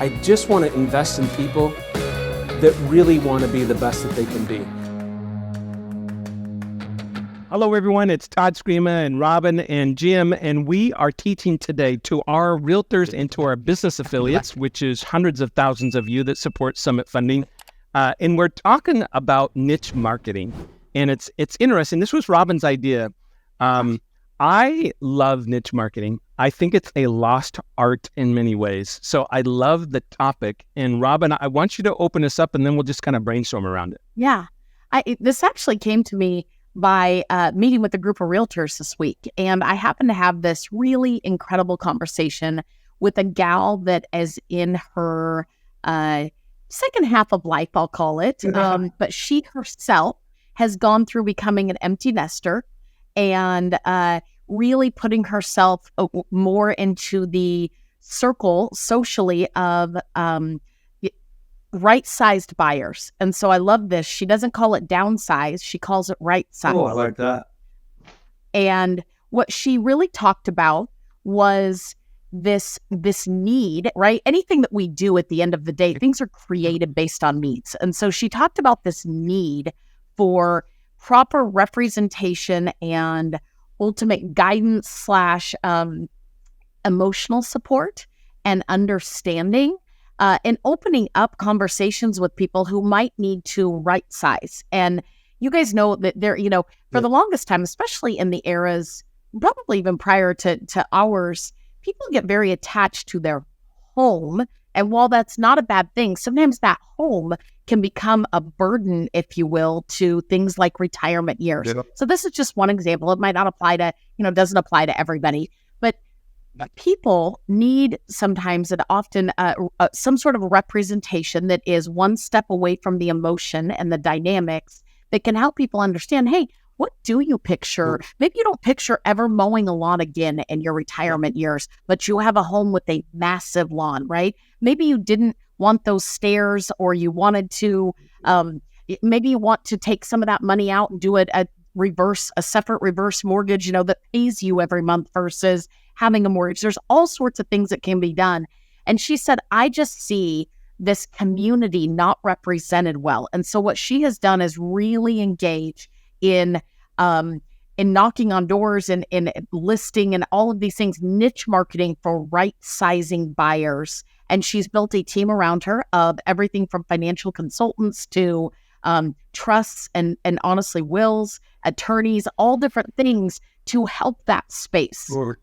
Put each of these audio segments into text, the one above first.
I just want to invest in people that really want to be the best that they can be. Hello, everyone. It's Todd Scrima and Robyn and Jim, and we are teaching today to our realtors and to our business affiliates, which is hundreds of thousands of you that support Summit Funding. And we're talking about niche marketing. And it's interesting. This was Robyn's idea. I love niche marketing. I think it's a lost art in many ways. So I love the topic. And Robyn, I want you to open us up and then we'll just kind of brainstorm around it. Yeah. This actually came to me by meeting with a group of realtors this week. And I happened to have this really incredible conversation with a gal that is in her second half of life, I'll call it. But she herself has gone through becoming an empty nester and really putting herself more into the circle socially of right-sized buyers. And so I love this. She doesn't call it downsize. She calls it right-size. Oh, I like that. And what she really talked about was this need, right? Anything that we do at the end of the day, things are created based on needs. And so she talked about this need for proper representation and ultimate guidance / emotional support and understanding and opening up conversations with people who might need to right size. And you guys know that there, for the longest time, especially in the eras, probably even prior to ours, people get very attached to their home. And while that's not a bad thing, sometimes that home can become a burden, if you will, to things like retirement years. Yeah. So this is just one example. It might not apply to, doesn't apply to everybody, but people need sometimes and often some sort of representation that is one step away from the emotion and the dynamics that can help people understand, hey, what do you picture? Maybe you don't picture ever mowing a lawn again in your retirement years, but you have a home with a massive lawn, right? Maybe you didn't want those stairs, or you wanted to, maybe you want to take some of that money out and do a separate reverse mortgage, that pays you every month versus having a mortgage. There's all sorts of things that can be done. And she said, I just see this community not represented well. And so what she has done is really engage in knocking on doors and in listing and all of these things, niche marketing for right sizing buyers. And she's built a team around her of everything from financial consultants to trusts and honestly wills, attorneys, all different things to help that space. Lord.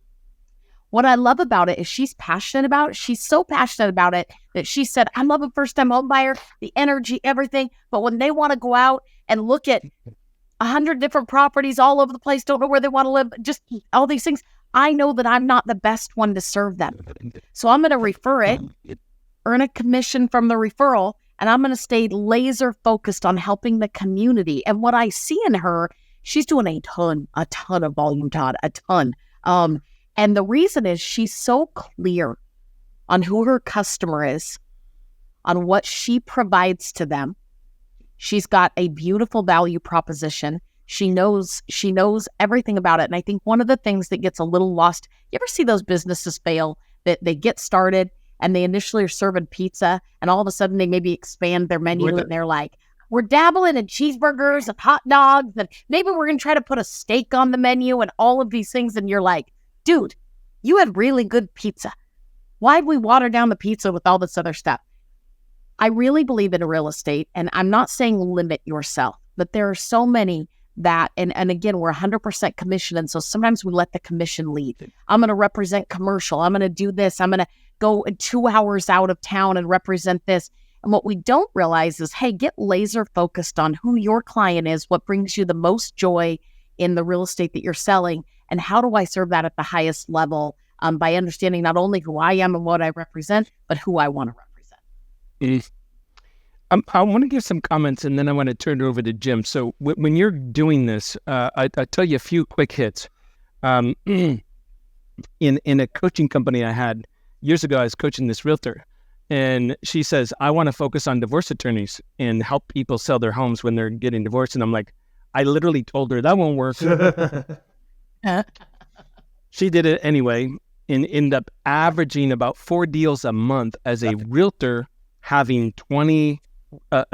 What I love about it is she's passionate about it. She's so passionate about it that she said, I love a first-time home buyer, the energy, everything. But when they want to go out and look at 100 different properties all over the place, don't know where they want to live, just all these things, I know that I'm not the best one to serve them. So I'm going to refer it, earn a commission from the referral, and I'm going to stay laser focused on helping the community. And what I see in her, she's doing a ton of volume, Todd, a ton. And the reason is she's so clear on who her customer is, on what she provides to them. She's got a beautiful value proposition. She knows everything about it. And I think one of the things that gets a little lost, you ever see those businesses fail, that they get started and they initially are serving pizza and all of a sudden they maybe expand their menu and they're like, we're dabbling in cheeseburgers and hot dogs and maybe we're going to try to put a steak on the menu and all of these things. And you're like, dude, you had really good pizza. Why'd we water down the pizza with all this other stuff? I really believe in real estate, and I'm not saying limit yourself, but there are so many that, and again, we're 100% commission, and so sometimes we let the commission lead. I'm going to represent commercial. I'm going to do this. I'm going to go 2 hours out of town and represent this. And what we don't realize is, hey, get laser focused on who your client is, what brings you the most joy in the real estate that you're selling, and how do I serve that at the highest level by understanding not only who I am and what I represent, but who I want to represent. I want to give some comments and then I want to turn it over to Jim. So when you're doing this, I tell you a few quick hits. In a coaching company I had years ago, I was coaching this realtor and she says, I want to focus on divorce attorneys and help people sell their homes when they're getting divorced. And I'm like, I literally told her that won't work. She did it anyway. and end up averaging about 4 deals a month as a realtor, having 20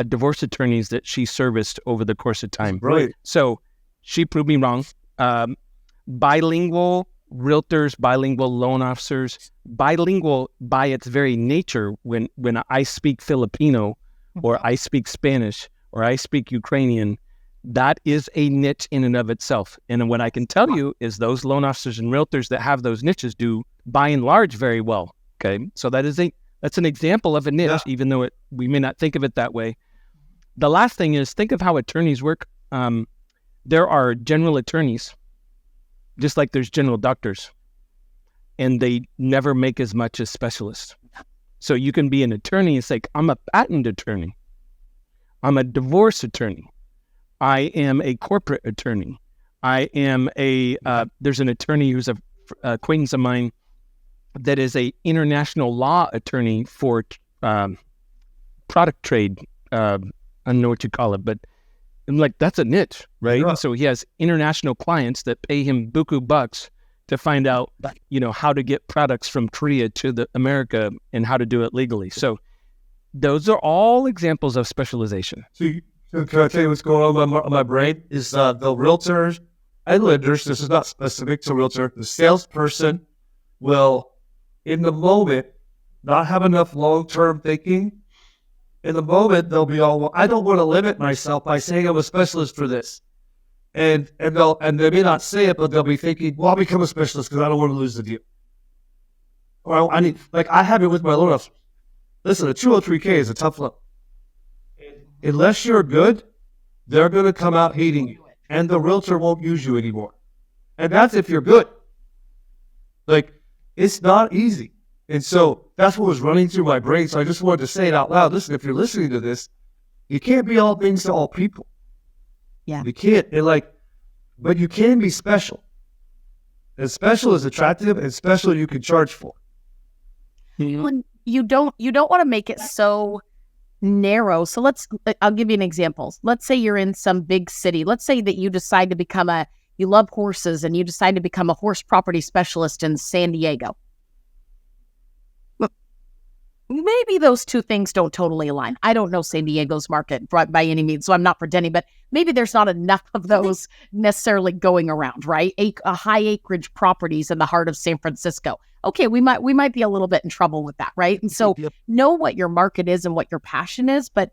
divorce attorneys that she serviced over the course of time. Right. So she proved me wrong. Bilingual realtors, bilingual loan officers, bilingual by its very nature. When I speak Filipino, or I speak Spanish, or I speak Ukrainian, that is a niche in and of itself. And what I can tell you is those loan officers and realtors that have those niches do, by and large, very well. Okay, so that's an example of a niche, even though we may not think of it that way. The last thing is, think of how attorneys work. There are general attorneys, just like there's general doctors, and they never make as much as specialists. So you can be an attorney and say, I'm a patent attorney. I'm a divorce attorney. I am a corporate attorney. I am there's an attorney who's a acquaintance of mine that is a international law attorney for product trade. I don't know what you call it, but like that's a niche, right? Yeah. So he has international clients that pay him buku bucks to find out, how to get products from Korea to America and how to do it legally. So those are all examples of specialization. So can I tell you what's going on in my brain? Is the realtors and lenders, this is not specific to realtor, the salesperson will, in the moment, not have enough long-term thinking. In the moment, they'll be all, well, I don't want to limit myself by saying I'm a specialist for this. And they may not say it, but they'll be thinking, well, I'll become a specialist because I don't want to lose the deal. Well, I have it with my loan officer. Listen, a 203K is a tough loan. Unless you're good, they're going to come out hating you, and the realtor won't use you anymore. And that's if you're good. Like, it's not easy. And so that's what was running through my brain. So I just wanted to say it out loud. Listen, if you're listening to this, you can't be all things to all people. Yeah. You can't. But you can be special. And special is attractive, and special you can charge for. Well, you don't want to make it so narrow. So I'll give you an example. Let's say you're in some big city. Let's say that you decide to you love horses and you decide to become a horse property specialist in San Diego. Maybe those two things don't totally align. I don't know San Diego's market by any means, so I'm not pretending, but maybe there's not enough of those necessarily going around, right? A high acreage properties in the heart of San Francisco. Okay, we might be a little bit in trouble with that, right? And so know what your market is and what your passion is, but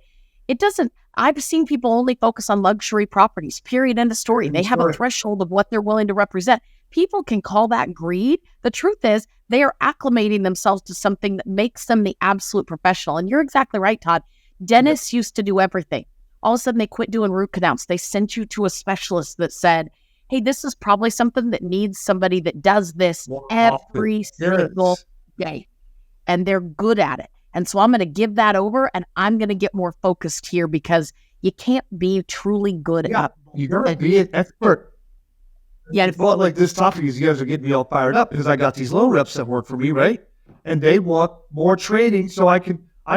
it doesn't. I've seen people only focus on luxury properties, period, end of story. They have a threshold of what they're willing to represent. People can call that greed. The truth is they are acclimating themselves to something that makes them the absolute professional. And you're exactly right, Todd. Dentists used to do everything. All of a sudden they quit doing root canals. They sent you to a specialist that said, hey, this is probably something that needs somebody that does this every single day. And they're good at it. And so I'm going to give that over and I'm going to get more focused here because you can't be truly good at it. You gotta be an expert. Yeah, Well, like this topic is, you guys are getting me all fired up because I got these loan reps that work for me, right? And they want more training, so I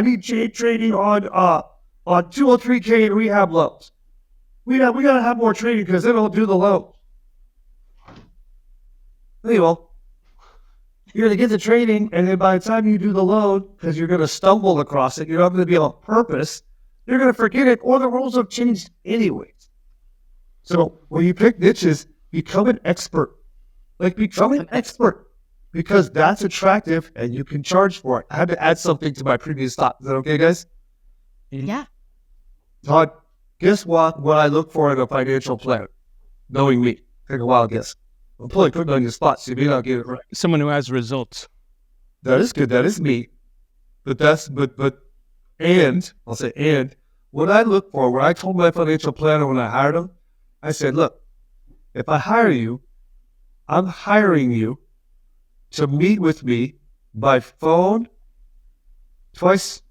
need training on 203K and rehab loans. We gotta have more training because they don't do the loan. Anyway, you're gonna get the training, and then by the time you do the loan, because you're gonna stumble across it, you're not gonna be on purpose. You're gonna forget it, or the rules have changed anyways. So when you pick niches, become an expert. Become an expert because that's attractive and you can charge for it. I had to add something to my previous thought. Is that okay, guys? Yeah. Todd, guess what I look for in a financial planner? Knowing me. Take a wild guess. I'm probably putting on your spot, so you may not get it right. Someone who has results. That is good. That is me. But I'll say, and what I look for, when I told my financial planner when I hired him, I said, look, if I hire you, I'm hiring you to meet with me by phone twice,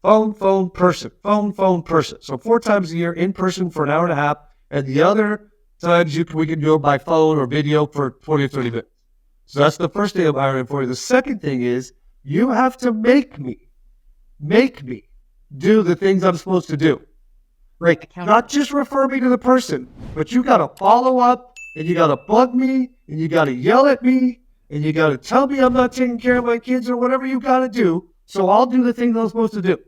phone, person. So 4 times a year in person for an hour and a half, and the other times we can do it by phone or video for 20 or 30 minutes. So that's the first thing I'm hiring for you. The second thing is you have to make me do the things I'm supposed to do. Not just refer me to the person, but you got to follow up, and you got to bug me, and you got to yell at me, and you got to tell me I'm not taking care of my kids or whatever you got to do, so I'll do the things I'm supposed to do.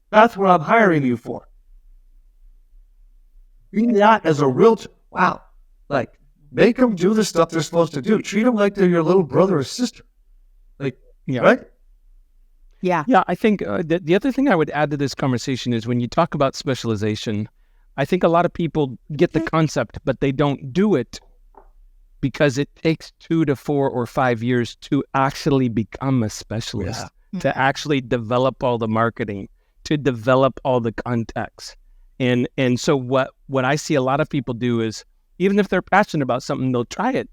That's what I'm hiring you for. Be that as a realtor. Wow. Like, make them do the stuff they're supposed to do. Treat them like they're your little brother or sister. Like, right? Yeah. Yeah, I think the other thing I would add to this conversation is when you talk about specialization, I think a lot of people get the concept, but they don't do it because it takes 2 to 4 or 5 years to actually become a specialist, to actually develop all the marketing, to develop all the contacts. And so what I see a lot of people do is, even if they're passionate about something, they'll try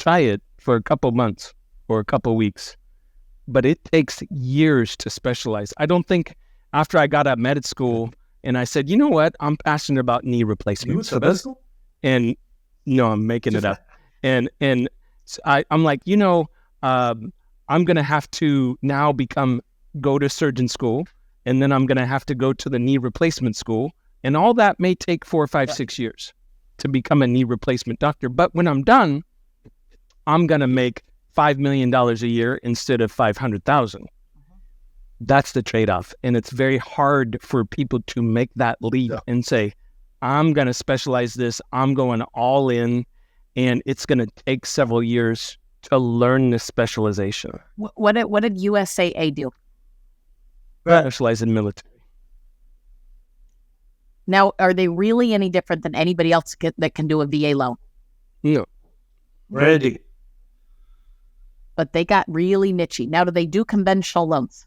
it for a couple months or a couple weeks. But it takes years to specialize. I don't think after I got out of med school and I said, you know what, I'm passionate about knee replacements. You went to med school? And no, I'm making it up. And I'm like, I'm going to have to now go to surgeon school, and then I'm going to have to go to the knee replacement school. And all that may take 4, 5, 6 years to become a knee replacement doctor. But when I'm done, I'm going to make $5 million a year instead of $500,000. That's the trade-off. And it's very hard for people to make that leap and say, I'm going to specialize this. I'm going all in. And it's going to take several years to learn this specialization. What did USAA do? Specialize in military. Now, are they really any different than anybody else that can do a VA loan? No. Ready. But they got really nichey. Now, do they do conventional loans?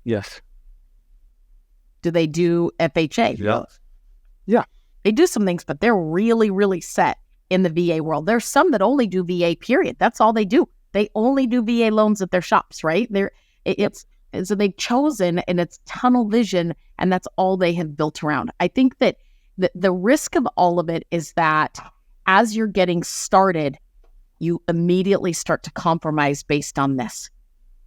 Yes. Do they do FHA? Yeah. Yeah. They do some things, but they're really, really set in the VA world. There's some that only do VA, period. That's all they do. They only do VA loans at their shops, right? So they've chosen, and it's tunnel vision, and that's all they have built around. I think that the risk of all of it is that as you're getting started, you immediately start to compromise based on this,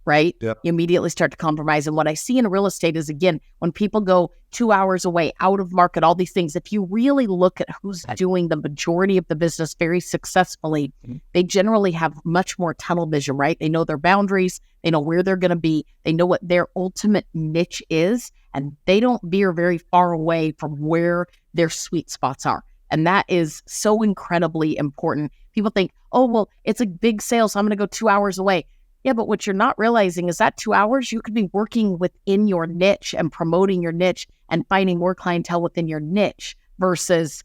right? Yep. You immediately start to compromise. And what I see in real estate is, again, when people go 2 hours away, out of market, all these things, if you really look at who's doing the majority of the business very successfully, they generally have much more tunnel vision, right? They know their boundaries, they know where they're going to be, they know what their ultimate niche is, and they don't veer very far away from where their sweet spots are. And that is so incredibly important. People think, oh, well, it's a big sale, so I'm going to go 2 hours away. Yeah, but what you're not realizing is that 2 hours, you could be working within your niche and promoting your niche and finding more clientele within your niche versus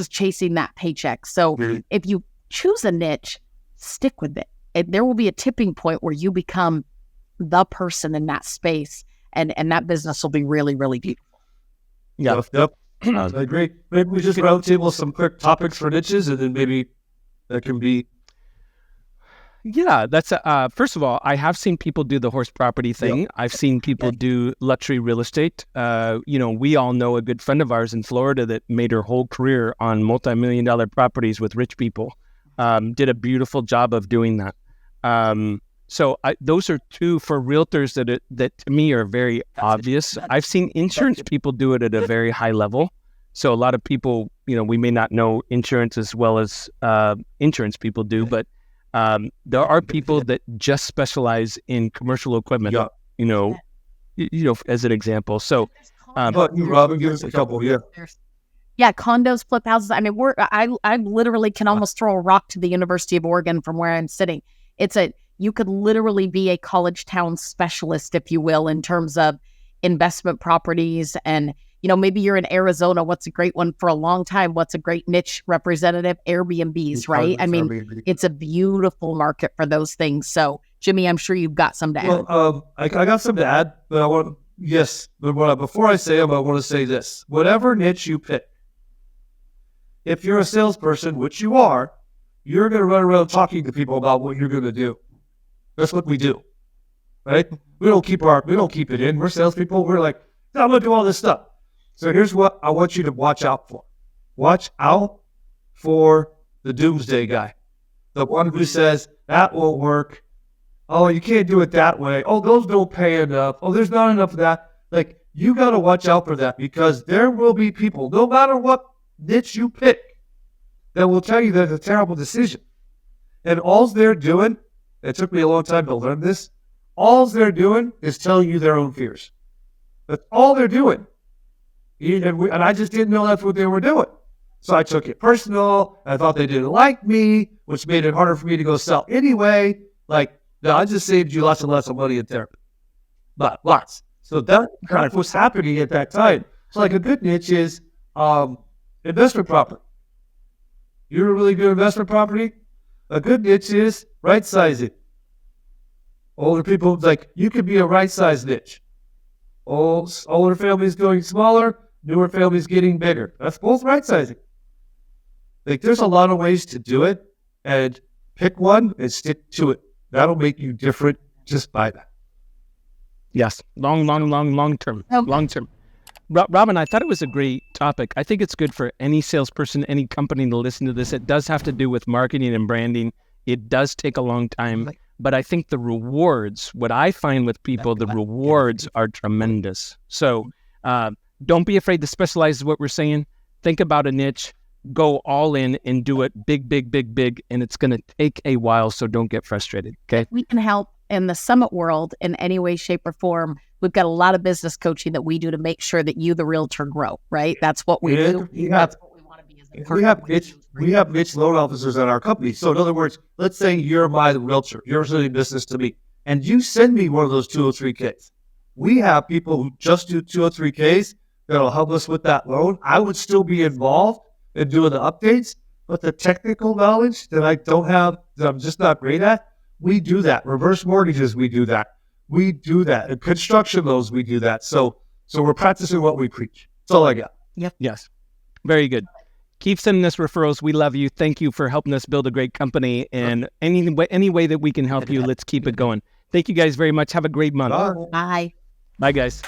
chasing that paycheck. So if you choose a niche, stick with it. There will be a tipping point where you become the person in that space, and that business will be really, really beautiful. Yeah. Yep. I agree. Maybe we just roundtable some quick topics for niches, and then maybe that can be. Yeah, that's first of all, I have seen people do the horse property thing. Yep. I've seen people do luxury real estate. We all know a good friend of ours in Florida that made her whole career on multi-million-dollar properties with rich people. Did a beautiful job of doing that. So those are two for realtors that to me are very obvious. I've seen insurance people do it at a very high level. So a lot of people, we may not know insurance as well as insurance people do, but there are people that just specialize in commercial equipment, as an example. So, Robyn, give us a couple, Yeah, condos, flip houses. I mean, I literally can almost throw a rock to the University of Oregon from where I'm sitting. You could literally be a college town specialist, if you will, in terms of investment properties. And, maybe you're in Arizona. What's a great one for a long time? What's a great niche representative? Airbnbs, right? I mean, Airbnb. It's a beautiful market for those things. So, Jimmy, I'm sure you've got some to add. I got some to add, but before I say them, I want to say this. Whatever niche you pick, if you're a salesperson, which you are, you're going to run around talking to people about what you're going to do. That's what we do, right? We don't keep it in. We're salespeople. We're like, I'm going to do all this stuff. So here's what I want you to watch out for. Watch out for the doomsday guy. The one who says, that won't work. Oh, you can't do it that way. Oh, those don't pay enough. Oh, there's not enough of that. Like, you got to watch out for that, because there will be people, no matter what niche you pick, that will tell you that it's a terrible decision. And all they're doing, it took me a long time to learn this, all they're doing is telling you their own fears. That's all they're doing. And I just didn't know that's what they were doing. So I took it personal. I thought they didn't like me, which made it harder for me to go sell anyway. Like, no, I just saved you lots and lots of money in therapy. Lots. So that kind of was happening at that time. So like a good niche is investment property. You're a really good investment property. A good niche is right sizing. Older people, like, you could be a right size niche. Older families going smaller, newer families getting bigger. That's both right sizing. Like, there's a lot of ways to do it, and pick one and stick to it. That'll make you different. Just by that. Yes, long term. Okay. Long term. Robyn, I thought it was a great topic. I think it's good for any salesperson, any company to listen to this. It does have to do with marketing and branding. It does take a long time, but I think the rewards, what I find with people, the rewards are tremendous. So don't be afraid to specialize is what we're saying. Think about a niche, go all in and do it big, and it's going to take a while, so don't get frustrated, okay? We can help in the summit world in any way, shape, or form. We've got a lot of business coaching that we do to make sure that you, the realtor, grow, right? That's what we do. That's what we want to be as a partner. We have niche loan officers at our company. So in other words, let's say you're my realtor, you're selling business to me, and you send me one of those 203Ks. We have people who just do 203Ks that'll help us with that loan. I would still be involved in doing the updates, but the technical knowledge that I don't have, that I'm just not great at, we do that. Reverse mortgages, we do that. We do that. And construction loans, we do that. So we're practicing what we preach. That's all I got. Yep. Yes. Very good. Keep sending us referrals. We love you. Thank you for helping us build a great company. And any way that we can help you, let's keep it going. Thank you guys very much. Have a great month. Bye. Bye, guys.